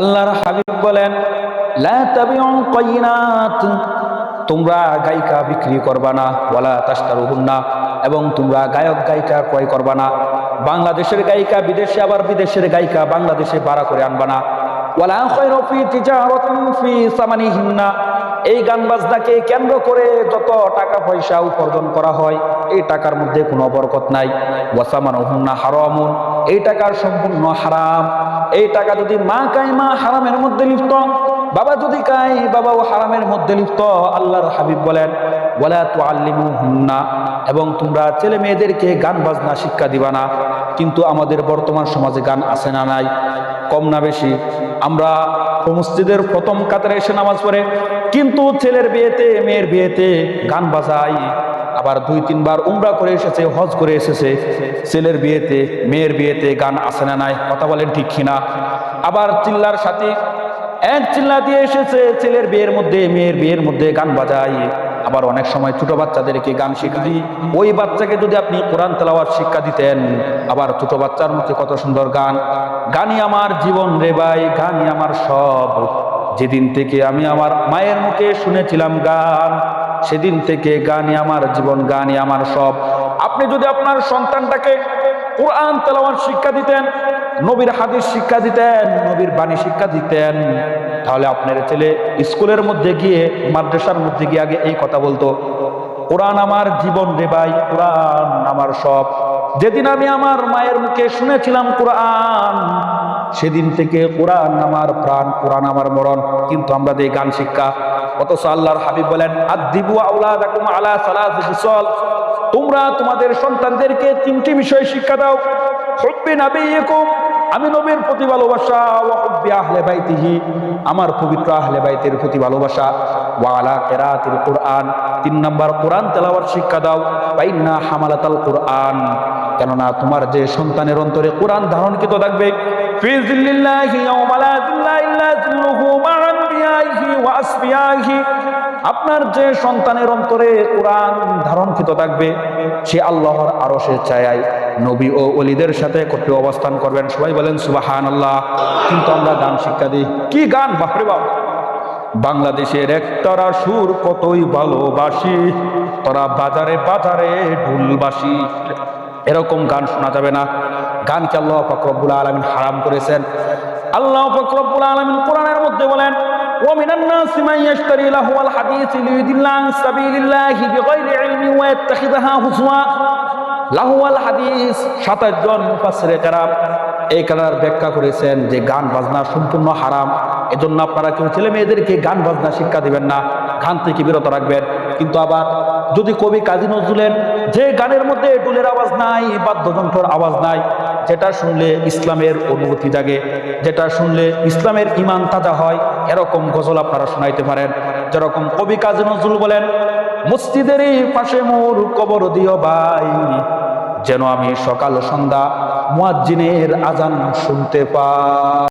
আল্লাহর হাবিব বলেন, লা তাবিউল কায়িনাত, তোমরা গায়িকা বিক্রি করবা না, ওয়ালা তাশতারুহুন্না, এবং তোমরা গায়ক গায়িকা ক্রয় করবা না। বাংলাদেশের গায়িকা বিদেশে, আবার বিদেশের গায়িকা বাংলাদেশে ভাড়া করে আনবা না। ওয়ালা খায়রা ফি তিজারাতিন ফি সামানিহিন্না, এই গান বাজনাকে কেন্দ্র করে যত টাকা পয়সা উপার্জন করা হয় এই টাকার মধ্যে কোনো বরকত নাই। ওয়াসামানুহুন্না হারামুন, এই টাকার সম্পূর্ণ হারাম। এই টাকা যদি মা খায় মা হারামের মধ্যে লিপ্ত, বাবা যদি খায় বাবাও হারামের মধ্যে লিপ্ত। আল্লাহর হাবিব বলেন, ওয়ালা তুআল্লিমুহুন্না, এবং তোমরা ছেলে মেয়েদেরকে গান বাজনা শিক্ষা দিবা না। কিন্তু আমাদের বর্তমান সমাজে গান আছে না নাই? কম না বেশি? আমরা মসজিদের প্রথম কাতারে এসে নামাজ পড়ে, কিন্তু ছেলের বিয়েতে মেয়ের বিয়েতে গান বাজাই। আবার 2-3 বার উমরা করে এসেছে, হজ করে এসেছে, ছেলের বিয়েতে মেয়ের বিয়েতে গান আছে না নাই? কথা বলেন ঠিক কিনা? আবার চিল্লার সাথে এক চিল্লা দিয়ে এসেছে, ছেলের বিয়ের মধ্যে মেয়ের বিয়ের মধ্যে গান বাজাই। আবার অনেক সময় ছোট বাচ্চাদেরকে গান শিখাই। ওই বাচ্চাকে যদি আপনি কোরআন তেলাওয়াত শিক্ষা দিতেন, আবার ছোট বাচ্চার মধ্যে কত সুন্দর গান, গানই আমার জীবন রে ভাই, গানই আমার সব। যেদিন থেকে আমি আমার মায়ের মুখে শুনেছিলাম গান, সেদিন থেকে গানই আমার জীবন, গানই আমার সব। আপনি যদি আপনার সন্তানটাকে কোরআন তেলাওয়াত শিক্ষা দিতেন, নবীর হাদিস শিক্ষা দিতেন, নবীর বাণী শিক্ষা দিতেন, তাহলে আপনার ছেলে স্কুলের মধ্যে গিয়ে, মাদ্রাসার মধ্যে গিয়ে আগে এই কথা বলতো, কোরআন আমার জীবন রে ভাই, কোরআন আমার সব। যেদিন আমি আমার মায়ের মুখে শুনেছিলাম কোরআন, সেদিন থেকে কোরআন আমার প্রাণ, কোরআন আমার মরণ। কিন্তু আমরা দেই গান শিক্ষা। অথচ আল্লাহর হাবিব বলেন, আদিবু আওলাদাকুম আলা সালাসি খিসাল, তোমরা তোমাদের সন্তানদেরকে 3টি বিষয় শিক্ষা দাও। হুব্বি নাবিয়িকুম, আমি নবীর প্রতি ভালোবাসা, ওয়া হুব্বি আহলে বাইতিহি, আমার পবিত্র আহলে বাইতের প্রতি ভালোবাসা, ওয়া আলা কিরাআতিল কুরআন, 3 নাম্বার কোরআন তেলাওয়াত শিক্ষা দাও। বাইনা হামালাতাল কুরআন, কেননা তোমার যে সন্তানের অন্তরে কোরআন ধারণকৃত থাকবে, ফি জিল্লিল্লাহি ইয়াওমা লা জিল্লা ইল্লা জিল্লুহু মা আনবিয়াইহি ওয়া আসফিয়াইহি, আপনার যে সন্তানের অন্তরে কোরআন ধারণকৃত থাকবে, সে আল্লাহর আরশের ছায়ায় নবী ও ওলিদের সাথে একত্রে অবস্থান করবেন। সবাই বলেন সুবহানাল্লাহ। কিন্তু আমরা গান শিক্ষা দিই, কি গান, বাপরে বাপ! বাংলাদেশের একতারা সুর কতই ভালোবাসি, তোরা বাজারে বাজারে ঢুলবাসি, এরকম গান শোনা যাবে না। গানকে আল্লাহ পাক রব্বুল আলামিন হারাম করেছেন। আল্লাহ পাক রব্বুল আলামিন কোরআনের মধ্যে বলেন, ومن الناس من يشتري لهو الحديث ليضل عن سبيل الله بغير علم ويتخذها هزوا। লাহওয়াল হাদিস 27 জন মুফাসসিরে কেরাম এই কালার ব্যাখ্যা করেছেন যে গান বাজনা সম্পূর্ণ হারাম। এজন্য আপনারা কেউ ছেলে মেয়েদেরকে গান বাজনা শিক্ষা দিবেন না, গান থেকে বিরত রাখবেন। কিন্তু আবার যদি কবি কাজী নজরুলের যে গানের মধ্যে ডুলের আওয়াজ নাই, বাদ্যযন্ত্রের আওয়াজ নাই, যেটা শুনলে ইসলামের অনুভূতি জাগে, যেটা শুনলে ইসলামের ঈমান তাজা হয়, এরকম গজল আপনারা শোনাইতে পারেন। যেরকম কবি কাজী নজরুল বলেন, মসজিদেরই পাশে মোর কবর দিও ভাই, যেন আমি সকাল সন্ধ্যা মুয়াজ্জিনের আজান শুনতে পাই।